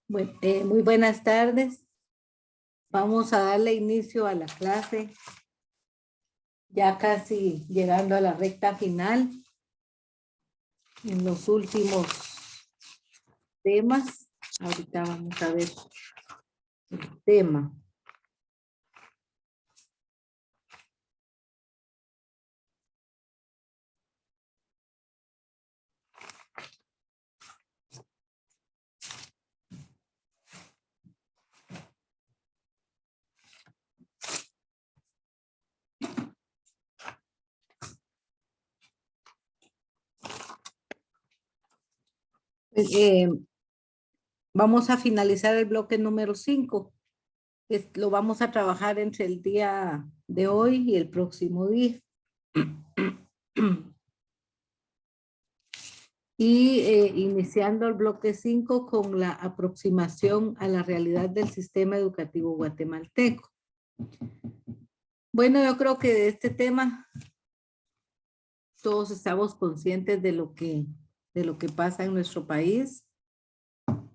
Muy buenas tardes. Vamos a darle inicio a la clase, ya casi llegando a la recta final, en los últimos temas. Ahorita vamos a ver el tema. Pues, vamos a finalizar el bloque número 5. Lo vamos a trabajar entre el día de hoy y el próximo día. Y iniciando el bloque 5 con la aproximación a la realidad del sistema educativo guatemalteco. Bueno, yo creo que de este tema todos estamos conscientes de lo que pasa en nuestro país,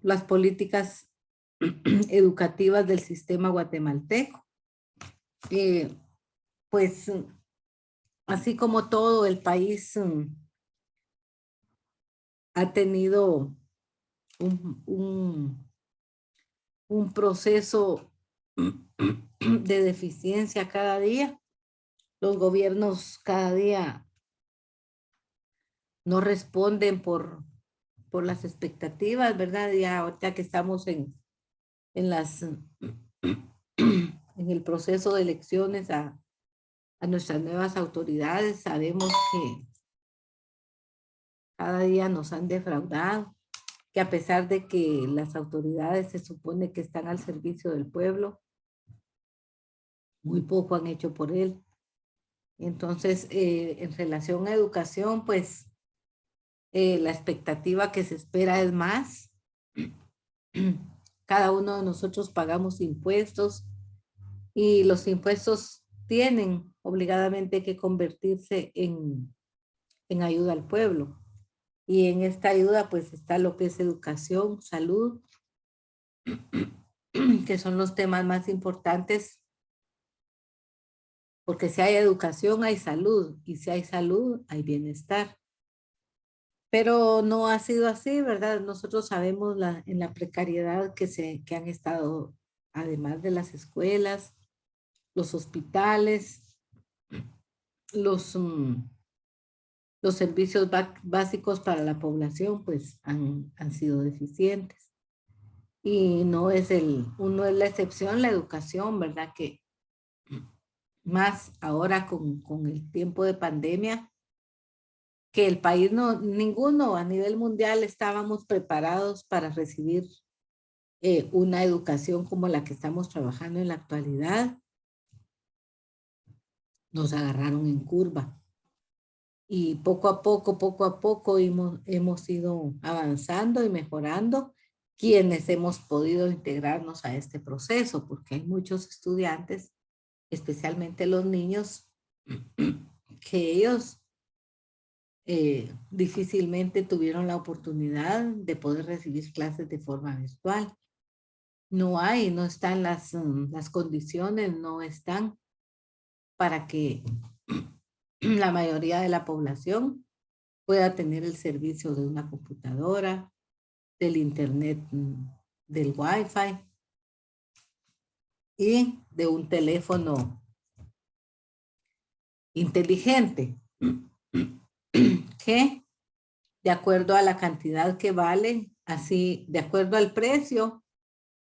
las políticas educativas del sistema guatemalteco. Pues así como todo el país ha tenido un proceso de deficiencia cada día, los gobiernos cada día no responden por las expectativas, ¿verdad? Ya ahorita que estamos en el proceso de elecciones a nuestras nuevas autoridades, sabemos que cada día nos han defraudado, que a pesar de que las autoridades se supone que están al servicio del pueblo, muy poco han hecho por él. Entonces, en relación a educación, pues la expectativa que se espera es más. Cada uno de nosotros pagamos impuestos y los impuestos tienen obligadamente que convertirse en ayuda al pueblo. Y en esta ayuda pues está lo que es educación, salud, que son los temas más importantes, porque si hay educación hay salud, y si hay salud hay bienestar. Pero no ha sido así, ¿verdad? Nosotros sabemos en la precariedad que han estado, además de las escuelas, los hospitales, los servicios básicos para la población, pues han sido deficientes. Y no es la excepción, la educación, ¿verdad? Que más ahora con el tiempo de pandemia, que el país ninguno a nivel mundial estábamos preparados para recibir una educación como la que estamos trabajando en la actualidad. Nos agarraron en curva. Y poco a poco hemos ido avanzando y mejorando quienes hemos podido integrarnos a este proceso, porque hay muchos estudiantes, especialmente los niños, que ellos difícilmente tuvieron la oportunidad de poder recibir clases de forma virtual. No están las condiciones, no están para que la mayoría de la población pueda tener el servicio de una computadora, del internet, del wifi y de un teléfono inteligente que de acuerdo a la cantidad que vale, así de acuerdo al precio,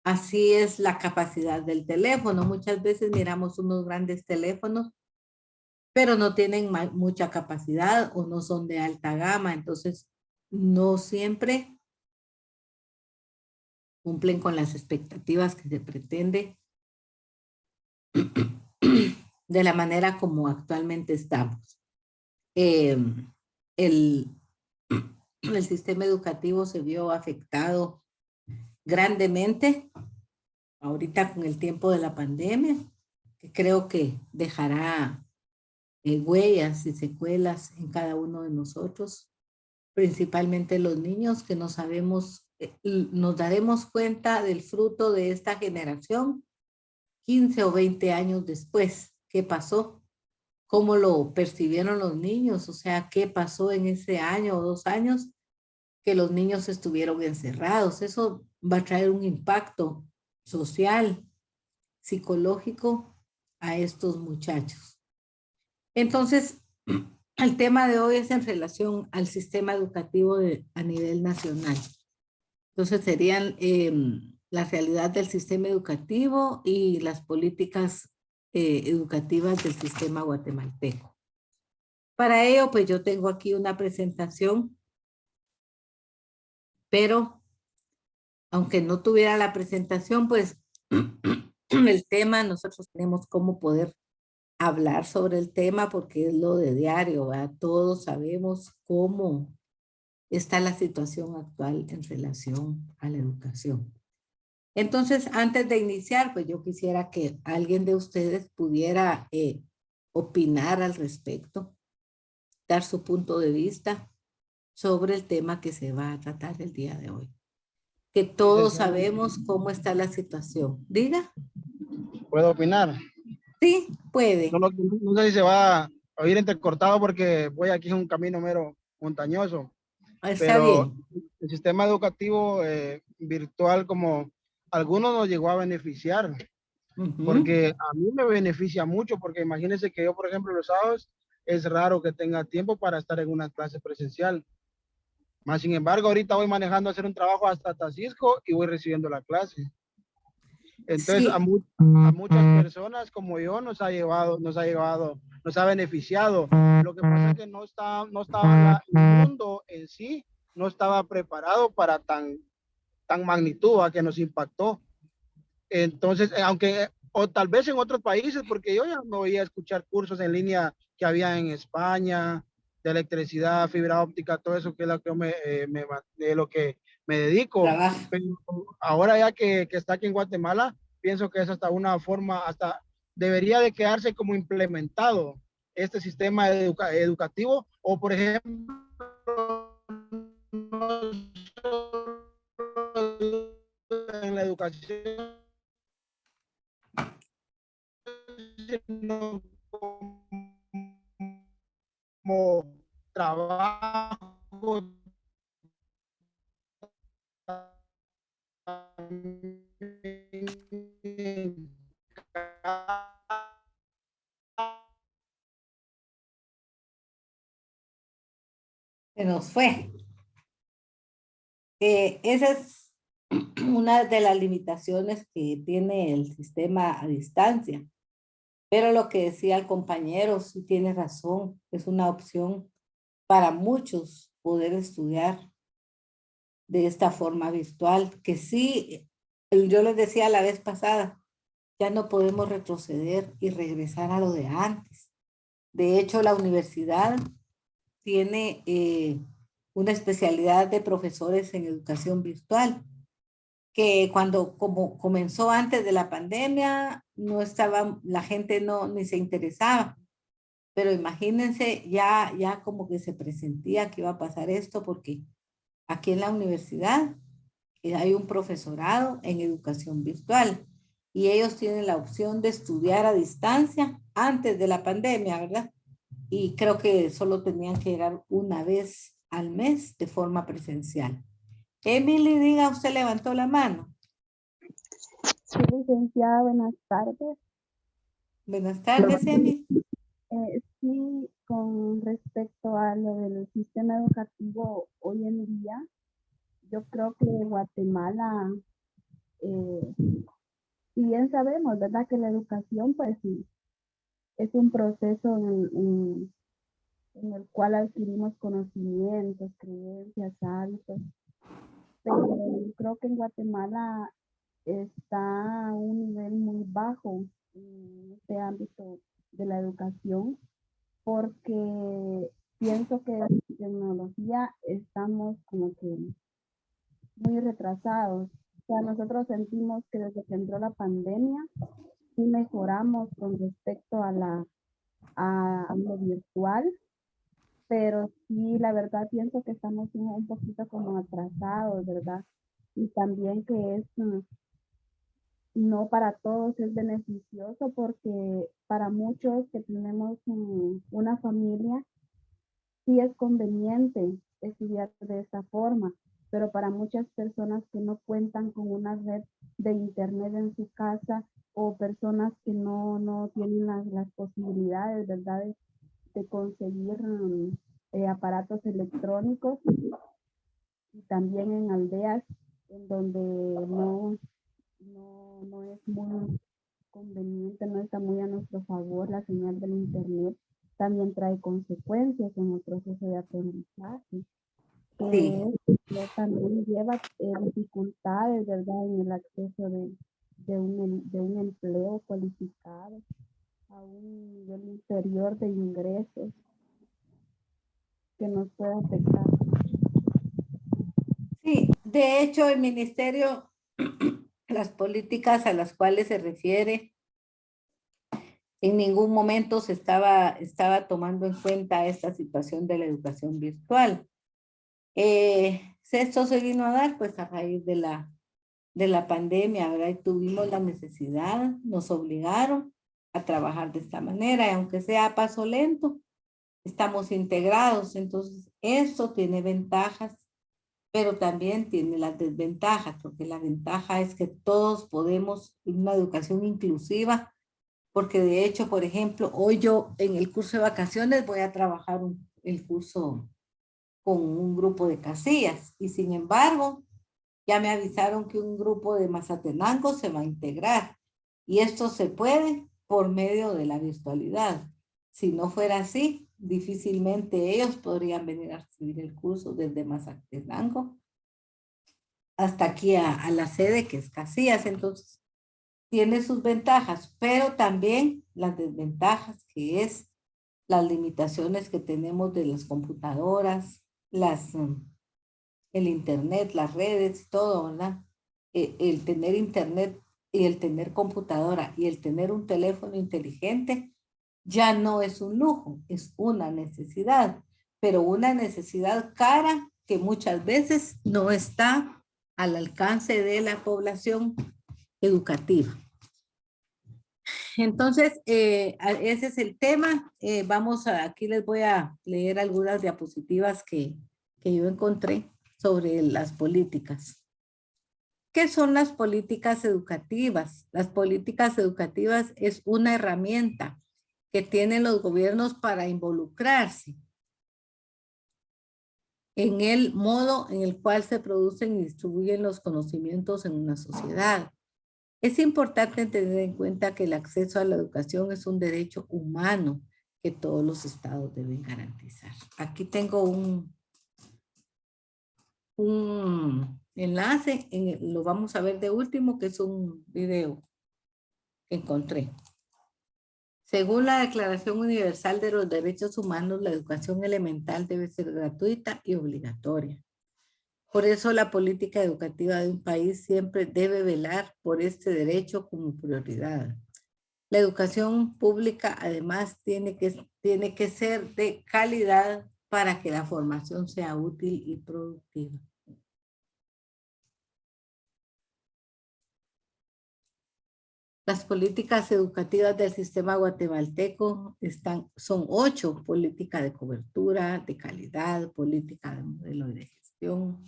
así es la capacidad del teléfono. Muchas veces miramos unos grandes teléfonos, pero no tienen mucha capacidad o no son de alta gama, entonces no siempre cumplen con las expectativas que se pretende de la manera como actualmente estamos. El sistema educativo se vio afectado grandemente ahorita con el tiempo de la pandemia, que creo que dejará huellas y secuelas en cada uno de nosotros, principalmente los niños que no sabemos nos daremos cuenta del fruto de esta generación 15 o 20 años después. ¿Qué pasó? ¿Cómo lo percibieron los niños? O sea, ¿qué pasó en ese año o 2 años que los niños estuvieron encerrados? Eso va a traer un impacto social, psicológico a estos muchachos. Entonces, el tema de hoy es en relación al sistema educativo a nivel nacional. Entonces, serían la realidad del sistema educativo y las políticas educativas del sistema guatemalteco. Para ello, pues yo tengo aquí una presentación, pero aunque no tuviera la presentación, pues el tema, nosotros tenemos cómo poder hablar sobre el tema porque es lo de diario, ¿verdad? Todos sabemos cómo está la situación actual en relación a la educación. Entonces, antes de iniciar, pues yo quisiera que alguien de ustedes pudiera opinar al respecto, dar su punto de vista sobre el tema que se va a tratar el día de hoy. Que todos sabemos cómo está la situación. Diga. ¿Puedo opinar? Sí, puede. No sé si se va a oír entrecortado porque voy aquí en un camino mero montañoso, Está pero bien. el sistema educativo virtual, como algunos nos llegó a beneficiar, porque a mí me beneficia mucho, porque imagínense que yo, por ejemplo, los sábados es raro que tenga tiempo para estar en una clase presencial. Más sin embargo, ahorita voy manejando a hacer un trabajo hasta Tacisco y voy recibiendo la clase. Entonces, Sí, a muchas personas como yo nos ha beneficiado. Lo que pasa es que no estaba el mundo en sí, no estaba preparado para tan magnitud a que nos impactó. Entonces, aunque, o tal vez en otros países, porque yo ya me voy a escuchar cursos en línea que había en España, de electricidad, fibra óptica, todo eso que es lo que de lo que me dedico. trabaja. Pero ahora ya que está aquí en Guatemala, pienso que es hasta una forma, hasta debería de quedarse como implementado este sistema educativo, o por ejemplo, en la educación, sino como trabajo. Se nos fue. Esa es una de las limitaciones que tiene el sistema a distancia. Pero lo que decía el compañero, sí tiene razón, es una opción para muchos poder estudiar de esta forma virtual, que sí, yo les decía la vez pasada, ya no podemos retroceder y regresar a lo de antes. De hecho, la universidad tiene una especialidad de profesores en educación virtual, que cuando como comenzó antes de la pandemia, no estaba, la gente no ni se interesaba. Pero imagínense, ya como que se presentía que iba a pasar esto, porque aquí en la universidad hay un profesorado en educación virtual y ellos tienen la opción de estudiar a distancia antes de la pandemia, ¿verdad? Y creo que solo tenían que llegar una vez al mes de forma presencial. Emily, diga, usted levantó la mano. Sí, licenciada, buenas tardes. Buenas tardes, Emily. Sí, con respecto a lo del sistema educativo hoy en día, yo creo que Guatemala, eh, si bien sabemos, ¿verdad? Que la educación, pues sí, es un proceso en el cual adquirimos conocimientos, creencias, hábitos, pero yo creo que en Guatemala está a un nivel muy bajo en este ámbito de la educación, porque pienso que en tecnología estamos como que muy retrasados. O sea, nosotros sentimos que desde que entró la pandemia, sí mejoramos con respecto a lo virtual, pero sí, la verdad pienso que estamos un poquito como atrasados, ¿verdad? y también que es no para todos es beneficioso porque para muchos que tenemos una familia, sí es conveniente estudiar de esta forma, pero para muchas personas que no cuentan con una red de internet en su casa o personas que no tienen las posibilidades, ¿verdad? De conseguir aparatos electrónicos y también en aldeas en donde no es muy conveniente, no está muy a nuestro favor la señal del internet, también trae consecuencias en el proceso de aprendizaje. Sí, También lleva dificultades, ¿verdad?, en el acceso de un empleo cualificado a un nivel inferior de ingresos que nos puede afectar. sí. De hecho, el ministerio, las políticas a las cuales se refiere, en ningún momento estaba tomando en cuenta esta situación de la educación virtual. Esto se vino a dar pues a raíz de la pandemia, ¿verdad? Y tuvimos la necesidad, nos obligaron a trabajar de esta manera, y aunque sea a paso lento, estamos integrados. Entonces, esto tiene ventajas, pero también tiene las desventajas, porque la ventaja es que todos podemos una educación inclusiva, porque de hecho, por ejemplo, hoy yo en el curso de vacaciones voy a trabajar el curso con un grupo de Casillas, y sin embargo, ya me avisaron que un grupo de Mazatenango se va a integrar, y esto se puede por medio de la virtualidad. Si no fuera así, difícilmente ellos podrían venir a recibir el curso desde Mazatenango hasta aquí a la sede que es Casillas. Entonces, tiene sus ventajas, pero también las desventajas, que es las limitaciones que tenemos de las computadoras, el internet, las redes, todo, ¿verdad? El tener internet y el tener computadora y el tener un teléfono inteligente ya no es un lujo, es una necesidad, pero una necesidad cara que muchas veces no está al alcance de la población educativa. Entonces, ese es el tema. Aquí les voy a leer algunas diapositivas que yo encontré sobre las políticas. ¿Qué son las políticas educativas? Las políticas educativas es una herramienta que tienen los gobiernos para involucrarse en el modo en el cual se producen y distribuyen los conocimientos en una sociedad. Es importante tener en cuenta que el acceso a la educación es un derecho humano que todos los estados deben garantizar. Aquí tengo un enlace, lo vamos a ver de último, que es un video que encontré. Según la Declaración Universal de los Derechos Humanos, la educación elemental debe ser gratuita y obligatoria. Por eso la política educativa de un país siempre debe velar por este derecho como prioridad. La educación pública además tiene que ser de calidad para que la formación sea útil y productiva. Las políticas educativas del sistema guatemalteco son 8: política de cobertura, de calidad, política de modelo de gestión,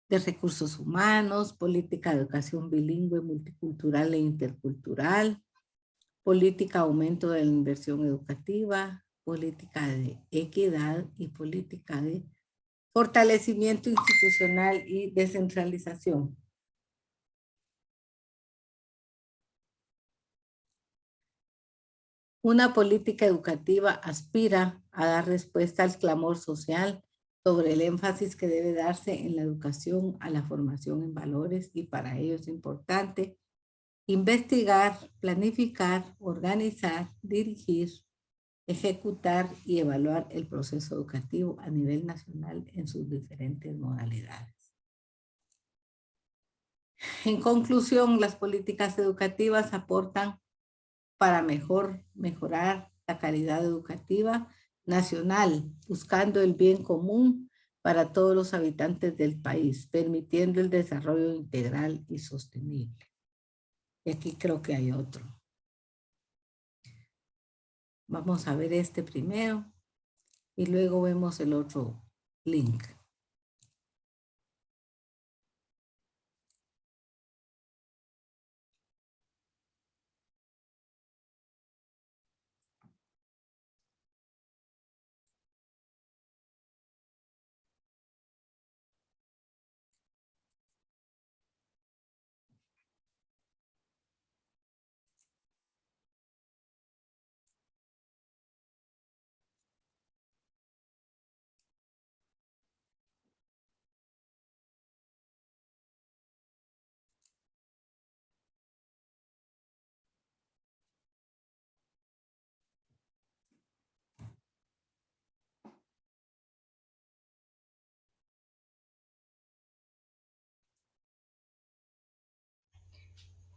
de recursos humanos, política de educación bilingüe, multicultural e intercultural, política aumento de la inversión educativa, política de equidad y política de fortalecimiento institucional y descentralización. Una política educativa aspira a dar respuesta al clamor social sobre el énfasis que debe darse en la educación a la formación en valores, y para ello es importante investigar, planificar, organizar, dirigir, ejecutar y evaluar el proceso educativo a nivel nacional en sus diferentes modalidades. En conclusión, las políticas educativas aportan para mejorar la calidad educativa nacional, buscando el bien común para todos los habitantes del país, permitiendo el desarrollo integral y sostenible. Y aquí creo que hay otro. Vamos a ver este primero y luego vemos el otro link.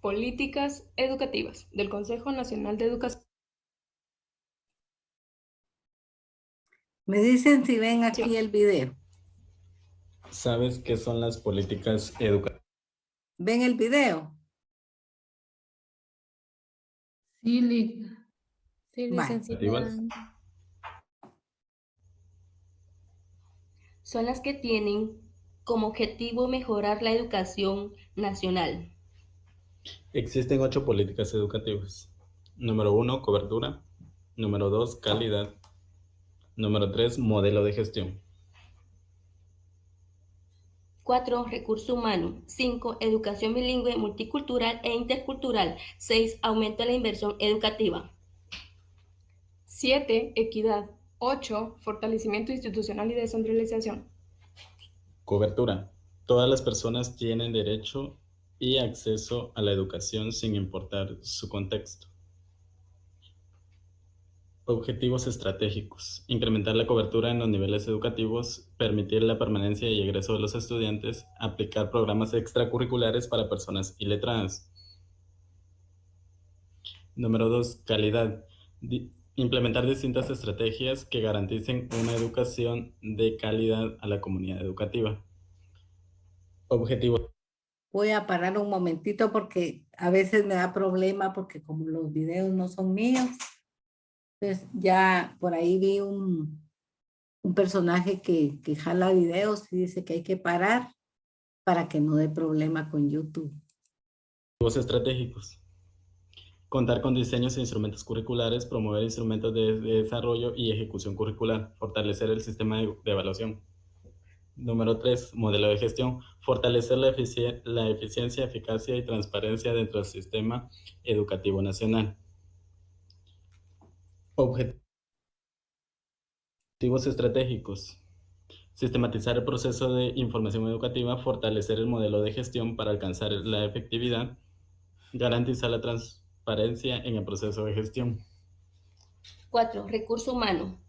Políticas educativas del Consejo Nacional de Educación. Me dicen si ven aquí el video. ¿Sabes qué son las políticas educativas? ¿Ven el video? Sí, licenciada. Son las que tienen como objetivo mejorar la educación nacional. Existen 8 políticas educativas. Número 1, cobertura. Número 2, calidad. Número 3, modelo de gestión. 4. Recurso humano. 5. Educación bilingüe, multicultural e intercultural. 6. Aumento de la inversión educativa. 7. Equidad. 8. Fortalecimiento institucional y descentralización. Cobertura. Todas las personas tienen derecho y acceso a la educación sin importar su contexto. Objetivos estratégicos. Incrementar la cobertura en los niveles educativos, permitir la permanencia y egreso de los estudiantes, aplicar programas extracurriculares para personas iletradas. Número 2. Calidad. Implementar distintas estrategias que garanticen una educación de calidad a la comunidad educativa. Objetivos. Voy a parar un momentito porque a veces me da problema porque como los videos no son míos, pues ya por ahí vi un personaje que jala videos y dice que hay que parar para que no dé problema con YouTube. Objetivos estratégicos. Contar con diseños e instrumentos curriculares, promover instrumentos de desarrollo y ejecución curricular, fortalecer el sistema de evaluación. Número 3, modelo de gestión. Fortalecer la eficiencia, eficacia y transparencia dentro del sistema educativo nacional. Objetivos estratégicos. Sistematizar el proceso de información educativa, fortalecer el modelo de gestión para alcanzar la efectividad, garantizar la transparencia en el proceso de gestión. 4. Recurso humano.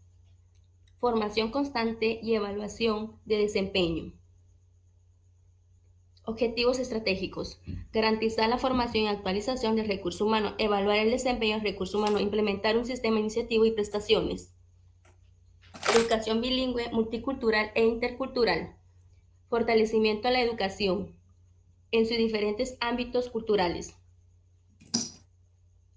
Formación constante y evaluación de desempeño. Objetivos estratégicos. Garantizar la formación y actualización del recurso humano, evaluar el desempeño del recurso humano, implementar un sistema iniciativo y prestaciones. Educación bilingüe, multicultural e intercultural. Fortalecimiento a la educación en sus diferentes ámbitos culturales.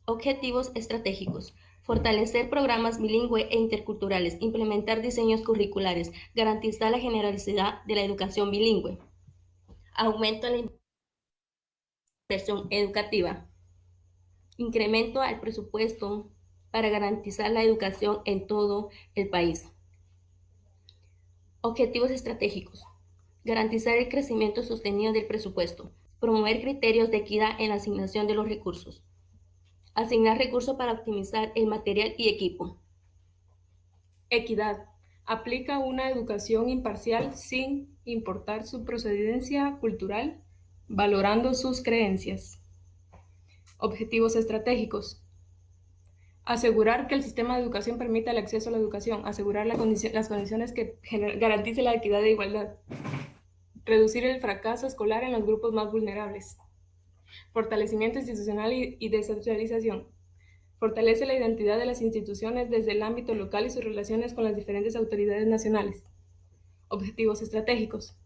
Objetivos estratégicos. Fortalecer programas bilingüe e interculturales, implementar diseños curriculares, garantizar la generalidad de la educación bilingüe. Aumento de la inversión educativa. Incremento al presupuesto para garantizar la educación en todo el país. Objetivos estratégicos. Garantizar el crecimiento sostenido del presupuesto. Promover criterios de equidad en la asignación de los recursos. Asignar recursos para optimizar el material y equipo. Equidad. Aplica una educación imparcial sin importar su procedencia cultural, valorando sus creencias. Objetivos estratégicos. Asegurar que el sistema de educación permita el acceso a la educación, asegurar las condiciones que garanticen la equidad e igualdad. Reducir el fracaso escolar en los grupos más vulnerables. Fortalecimiento institucional y descentralización. Fortalece la identidad de las instituciones desde el ámbito local y sus relaciones con las diferentes autoridades nacionales. Objetivos estratégicos.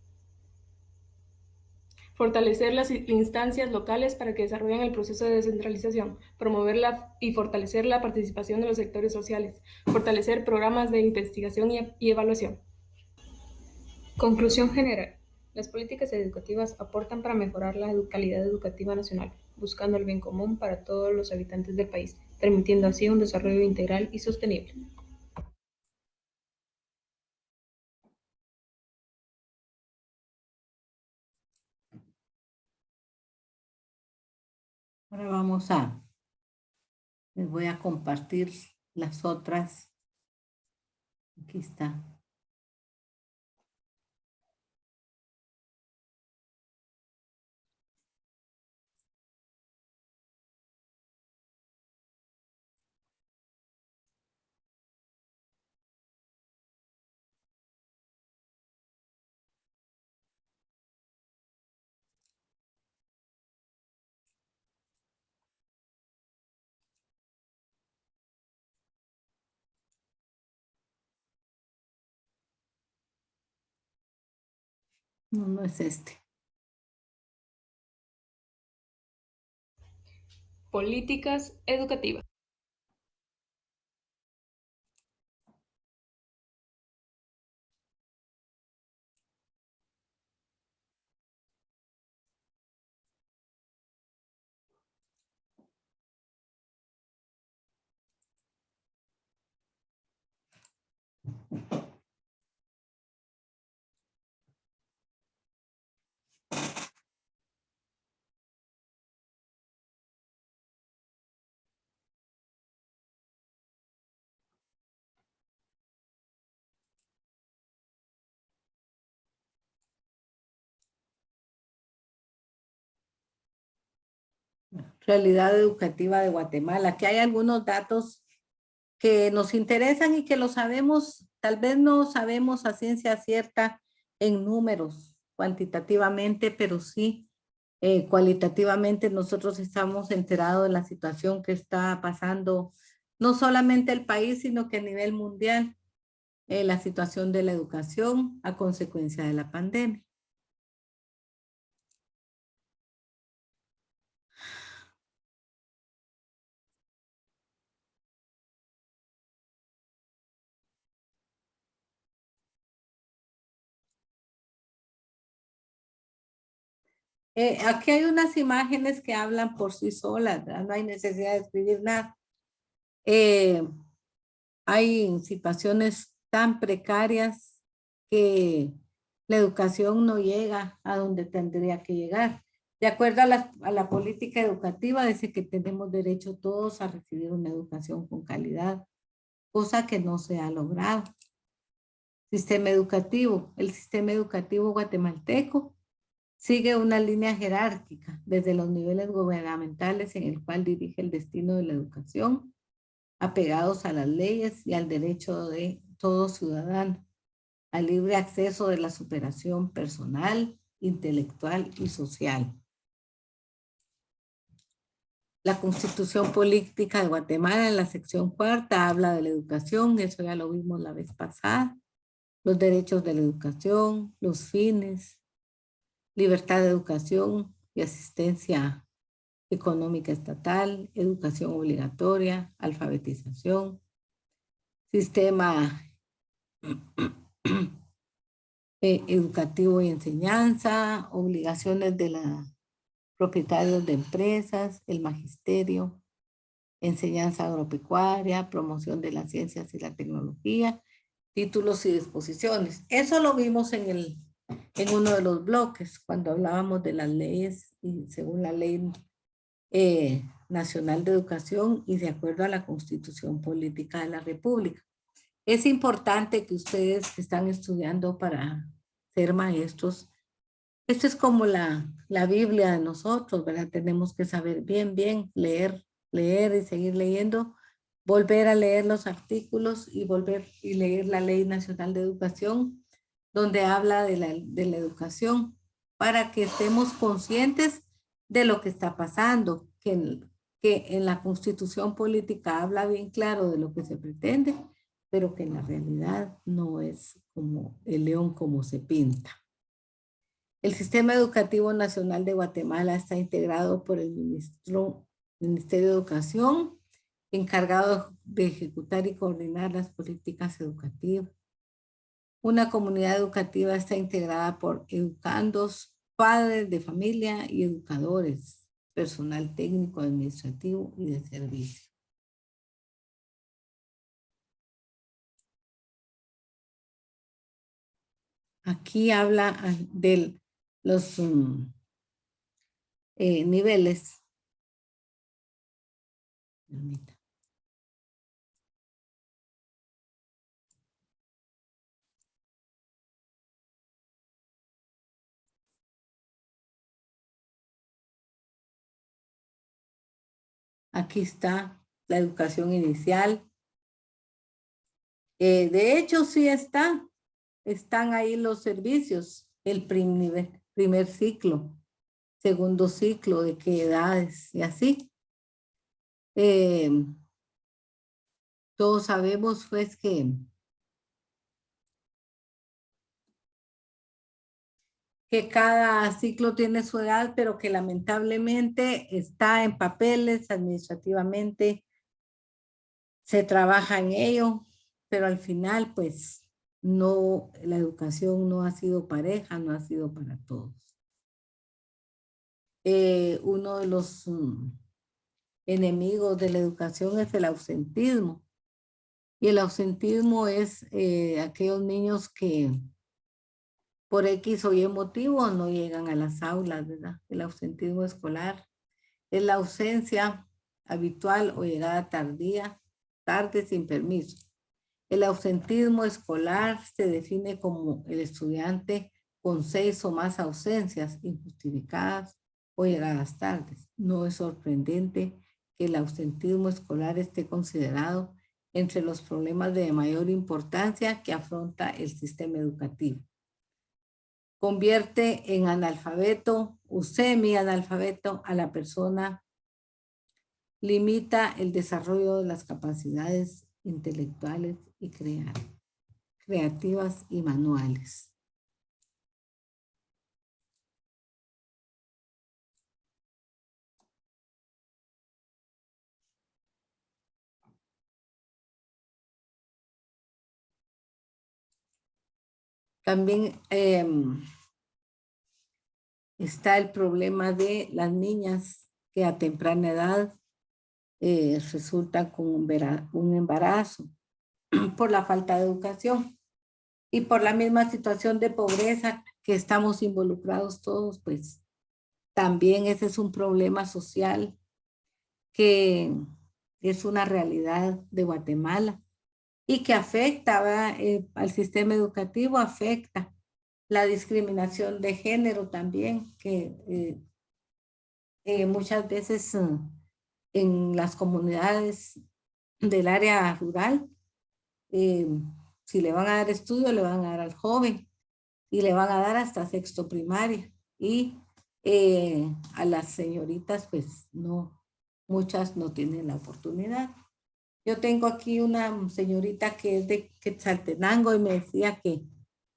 Fortalecer las instancias locales para que desarrollen el proceso de descentralización, promover y fortalecer la participación de los sectores sociales, fortalecer programas de investigación y evaluación. Conclusión general. Las políticas educativas aportan para mejorar la calidad educativa nacional, buscando el bien común para todos los habitantes del país, permitiendo así un desarrollo integral y sostenible. Ahora les voy a compartir las otras. Aquí está. No, no es este. Políticas educativas. Realidad educativa de Guatemala. Aquí hay algunos datos que nos interesan y que lo sabemos, tal vez no sabemos a ciencia cierta en números, cuantitativamente, pero sí cualitativamente nosotros estamos enterados de la situación que está pasando, no solamente el país, sino que a nivel mundial, la situación de la educación a consecuencia de la pandemia. Aquí hay unas imágenes que hablan por sí solas, ¿verdad? No hay necesidad de escribir nada. Hay situaciones tan precarias que la educación no llega a donde tendría que llegar. De acuerdo a la política educativa, dice que tenemos derecho todos a recibir una educación con calidad, cosa que no se ha logrado. Sistema educativo. El sistema educativo guatemalteco sigue una línea jerárquica desde los niveles gubernamentales en el cual dirige el destino de la educación, apegados a las leyes y al derecho de todo ciudadano, al libre acceso de la superación personal, intelectual y social. La Constitución Política de Guatemala en la sección 4ª habla de la educación, eso ya lo vimos la vez pasada, los derechos de la educación, los fines, libertad de educación y asistencia económica estatal, educación obligatoria, alfabetización, sistema educativo y enseñanza, obligaciones de los propietarios de empresas, el magisterio, enseñanza agropecuaria, promoción de las ciencias y la tecnología, títulos y disposiciones. Eso lo vimos en uno de los bloques, cuando hablábamos de las leyes y según la Ley Nacional de Educación y de acuerdo a la Constitución Política de la República. Es importante que ustedes que están estudiando para ser maestros, esto es como la Biblia de nosotros, ¿verdad? Tenemos que saber bien leer y seguir leyendo, volver a leer los artículos y volver y leer la Ley Nacional de Educación, donde habla de la educación, para que estemos conscientes de lo que está pasando, que en la Constitución Política habla bien claro de lo que se pretende, pero que en la realidad no es como el león como se pinta. El Sistema Educativo Nacional de Guatemala está integrado por el Ministerio de Educación, encargado de ejecutar y coordinar las políticas educativas. Una comunidad educativa está integrada por educandos, padres de familia y educadores, personal técnico, administrativo y de servicio. Aquí habla de los niveles. Aquí está la educación inicial. De hecho, sí están ahí los servicios, el primer ciclo, segundo ciclo, de qué edades y así. Todos sabemos pues que cada ciclo tiene su edad, pero que lamentablemente está en papeles administrativamente, se trabaja en ello, pero al final pues no, la educación no ha sido pareja, no ha sido para todos. Uno de los enemigos de la educación es el ausentismo. Y el ausentismo es aquellos niños que por X o Y motivo no llegan a las aulas, ¿verdad? El ausentismo escolar es la ausencia habitual o llegada tardía, tarde sin permiso. El ausentismo escolar se define como el estudiante con 6 o más ausencias injustificadas o llegadas tardes. No es sorprendente que el ausentismo escolar esté considerado entre los problemas de mayor importancia que afronta el sistema educativo. Convierte en analfabeto o semi-analfabeto a la persona, limita el desarrollo de las capacidades intelectuales y creativas y manuales. También está el problema de las niñas que a temprana edad resultan con un embarazo por la falta de educación y por la misma situación de pobreza que estamos involucrados todos, pues también ese es un problema social que es una realidad de Guatemala y que afecta al sistema educativo, afecta la discriminación de género también, que muchas veces en las comunidades del área rural, si le van a dar estudio, le van a dar al joven y le van a dar hasta sexto primaria. Y a las señoritas, pues no, muchas no tienen la oportunidad. Yo tengo aquí una señorita que es de Quetzaltenango y me decía que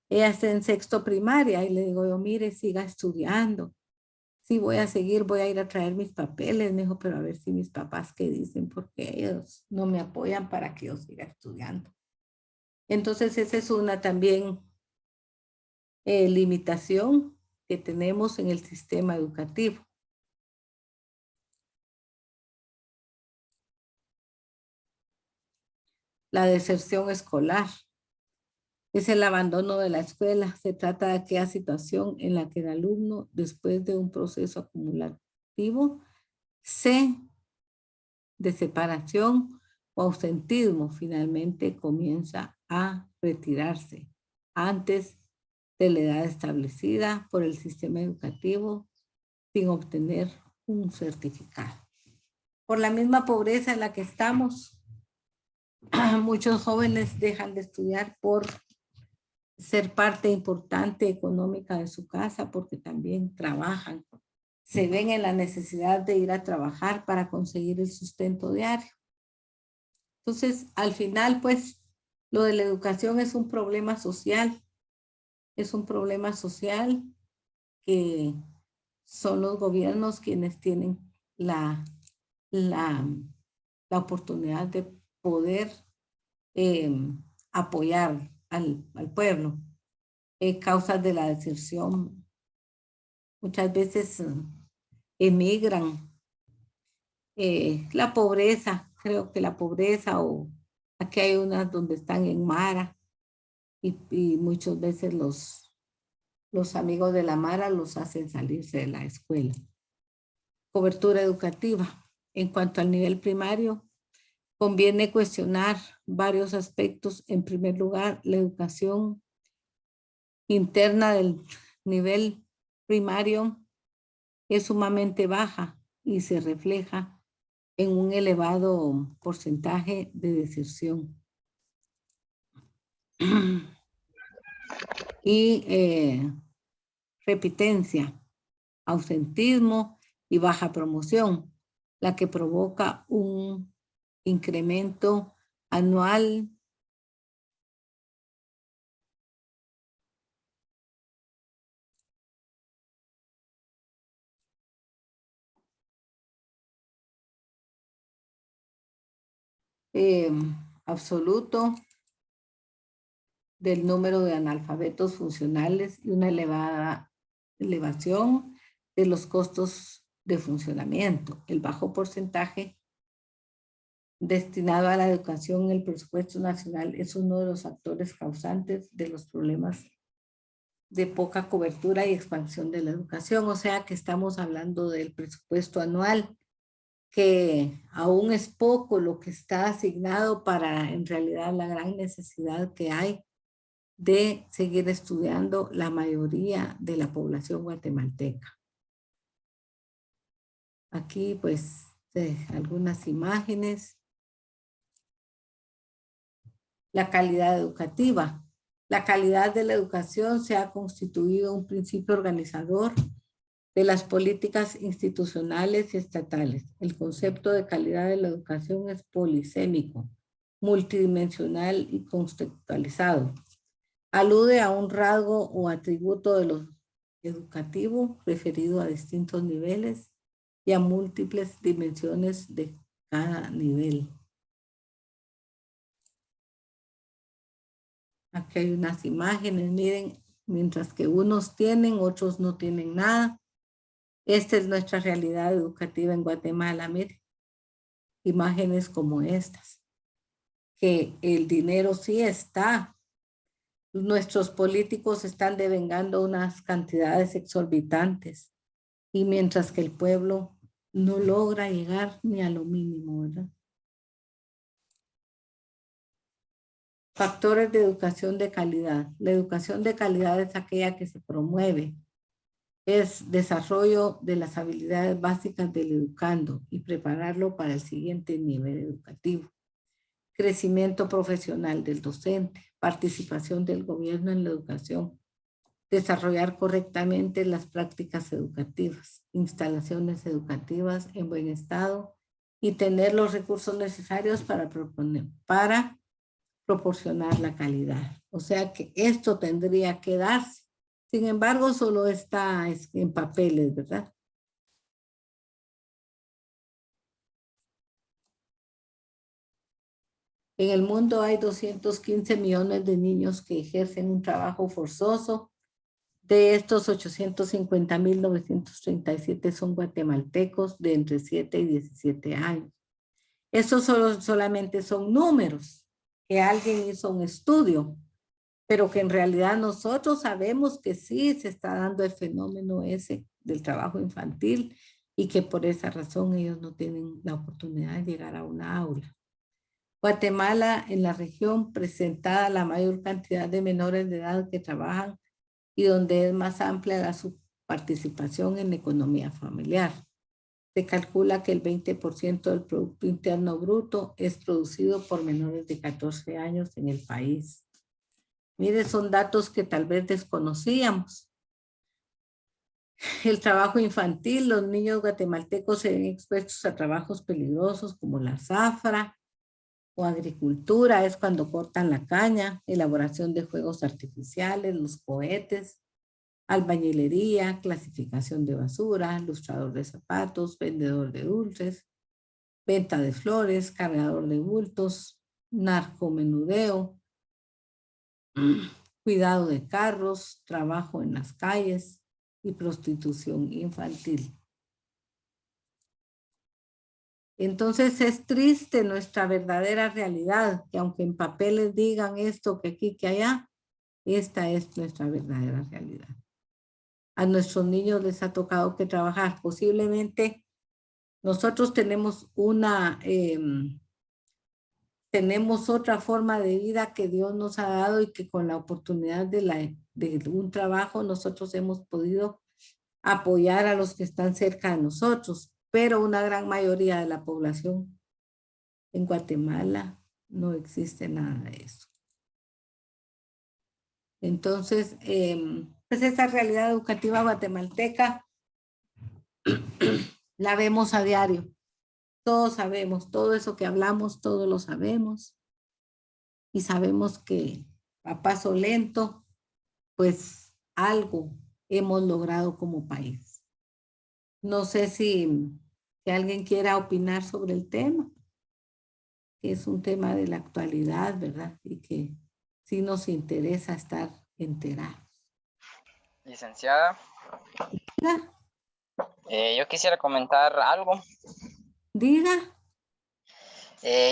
ella está en sexto primaria y le digo yo, mire, siga estudiando. Sí, voy a seguir, voy a ir a traer mis papeles. Me dijo, pero a ver si mis papás qué dicen, porque ellos no me apoyan para que yo siga estudiando. Entonces esa es una también limitación que tenemos en el sistema educativo. La deserción escolar es el abandono de la escuela. Se trata de aquella situación en la que el alumno, después de un proceso acumulativo de separación o ausentismo, finalmente comienza a retirarse antes de la edad establecida por el sistema educativo sin obtener un certificado. Por la misma pobreza en la que estamos, muchos jóvenes dejan de estudiar por ser parte importante económica de su casa, porque también trabajan. Se ven en la necesidad de ir a trabajar para conseguir el sustento diario. Entonces, al final, pues, Lo de la educación es un problema social. Es un problema social que son los gobiernos quienes tienen la oportunidad de poder apoyar al pueblo. Causas de la deserción. Muchas veces emigran. La pobreza, creo que la pobreza, o aquí hay unas donde están en Mara y muchas veces los amigos de la Mara los hacen salirse de la escuela. Cobertura educativa. En cuanto al nivel primario, conviene cuestionar varios aspectos. En primer lugar, la educación interna del nivel primario es sumamente baja y se refleja en un elevado porcentaje de deserción. Y repitencia, ausentismo y baja promoción, la que provoca un incremento anual absoluto del número de analfabetos funcionales y una elevación de los costos de funcionamiento. El bajo porcentaje destinado a la educación en el presupuesto nacional es uno de los factores causantes de los problemas de poca cobertura y expansión de la educación. O sea que estamos hablando del presupuesto anual, que aún es poco lo que está asignado para en realidad la gran necesidad que hay de seguir estudiando la mayoría de la población guatemalteca. Aquí pues algunas imágenes. La calidad educativa. La calidad de la educación se ha constituido un principio organizador de las políticas institucionales y estatales. El concepto de calidad de la educación es polisémico, multidimensional y contextualizado. Alude a un rasgo o atributo de lo educativo referido a distintos niveles y a múltiples dimensiones de cada nivel. Aquí hay unas imágenes, miren, mientras que unos tienen, otros no tienen nada. Esta es nuestra realidad educativa en Guatemala, miren. Imágenes como estas, que el dinero sí está. Nuestros políticos están devengando unas cantidades exorbitantes y mientras que el pueblo no logra llegar ni a lo mínimo, ¿verdad? Factores de educación de calidad. La educación de calidad es aquella que se promueve. Es desarrollo de las habilidades básicas del educando y prepararlo para el siguiente nivel educativo. Crecimiento profesional del docente. Participación del gobierno en la educación. Desarrollar correctamente las prácticas educativas. Instalaciones educativas en buen estado y tener los recursos necesarios para proporcionar la calidad. O sea que esto tendría que darse. Sin embargo, solo está en papeles, ¿verdad? En el mundo hay 215 millones de niños que ejercen un trabajo forzoso. De estos, 850,937 son guatemaltecos de entre 7 y 17 años. Estos solamente son números, que alguien hizo un estudio, pero que en realidad nosotros sabemos que sí se está dando el fenómeno ese del trabajo infantil y que por esa razón ellos no tienen la oportunidad de llegar a una aula. Guatemala, en la región, presenta la mayor cantidad de menores de edad que trabajan y donde es más amplia su participación en la economía familiar. Se calcula que el 20% del Producto Interno Bruto es producido por menores de 14 años en el país. Mire, son datos que tal vez desconocíamos. El trabajo infantil, los niños guatemaltecos se ven expuestos a trabajos peligrosos como la zafra, o agricultura es cuando cortan la caña, elaboración de fuegos artificiales, los cohetes, albañilería, clasificación de basura, lustrador de zapatos, vendedor de dulces, venta de flores, cargador de bultos, narcomenudeo, cuidado de carros, trabajo en las calles y prostitución infantil. Entonces es triste nuestra verdadera realidad, que aunque en papeles digan esto, que aquí, que allá, esta es nuestra verdadera realidad. A nuestros niños les ha tocado que trabajar. Posiblemente nosotros tenemos tenemos otra forma de vida que Dios nos ha dado y que con la oportunidad de un trabajo nosotros hemos podido apoyar a los que están cerca de nosotros, pero una gran mayoría de la población en Guatemala no existe nada de eso. Entonces, pues esa realidad educativa guatemalteca la vemos a diario. Todos sabemos, todo eso que hablamos, todos lo sabemos. Y sabemos que a paso lento, pues algo hemos logrado como país. No sé si alguien quiera opinar sobre el tema, que es un tema de la actualidad, ¿verdad? Y que sí nos interesa estar enterados. Licenciada, Diga, yo quisiera comentar algo. diga.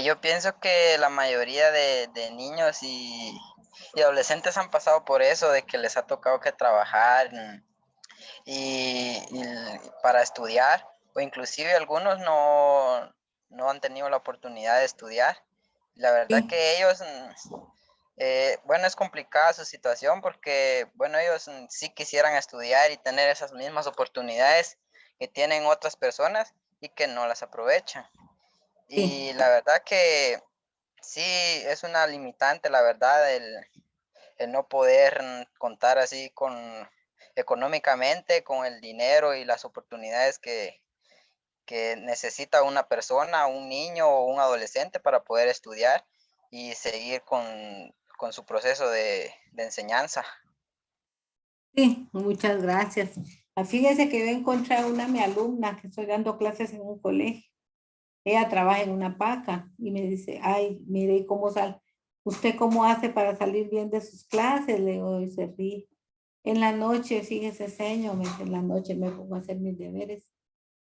Yo pienso que la mayoría de niños y adolescentes han pasado por eso, de que les ha tocado que trabajar y para estudiar, o inclusive algunos no han tenido la oportunidad de estudiar. La verdad Sí. que ellos, bueno, es complicada su situación porque, bueno, ellos sí quisieran estudiar y tener esas mismas oportunidades que tienen otras personas y que no las aprovechan. Sí. Y la verdad que sí, es una limitante, la verdad, el no poder contar así económicamente con el dinero y las oportunidades que necesita una persona, un niño o un adolescente para poder estudiar y seguir con su proceso de enseñanza. Sí, muchas gracias. Fíjese que yo encontré a mi alumna que estoy dando clases en un colegio. Ella trabaja en una paca y me dice, ay, mire, ¿cómo sale? ¿Usted cómo hace para salir bien de sus clases? Le digo, y se ríe. En la noche, fíjese, señor, en la noche me pongo a hacer mis deberes,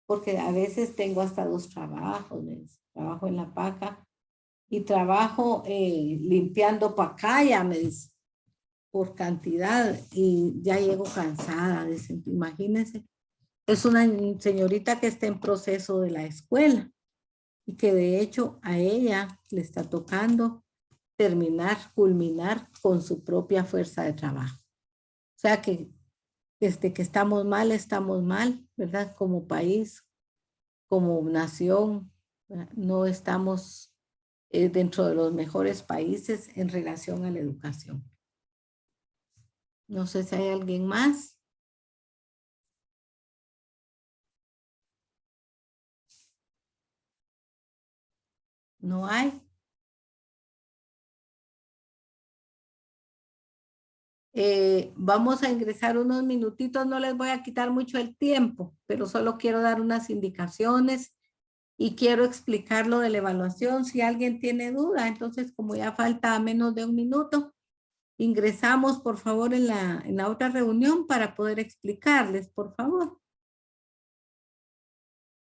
porque a veces tengo hasta 2 trabajos. Trabajo en la paca y trabajo limpiando pacaya, me dice, por cantidad, y ya llego cansada. Dice, imagínense, es una señorita que está en proceso de la escuela y que de hecho a ella le está tocando culminar con su propia fuerza de trabajo. O sea que desde que estamos mal, ¿verdad? Como país, como nación, ¿verdad? No estamos dentro de los mejores países en relación a la educación. No sé si hay alguien más. No hay. Vamos a ingresar unos minutitos, no les voy a quitar mucho el tiempo, pero solo quiero dar unas indicaciones y quiero explicar lo de la evaluación si alguien tiene duda. Entonces, como ya falta menos de 1 minuto, ingresamos por favor en la otra reunión para poder explicarles, por favor.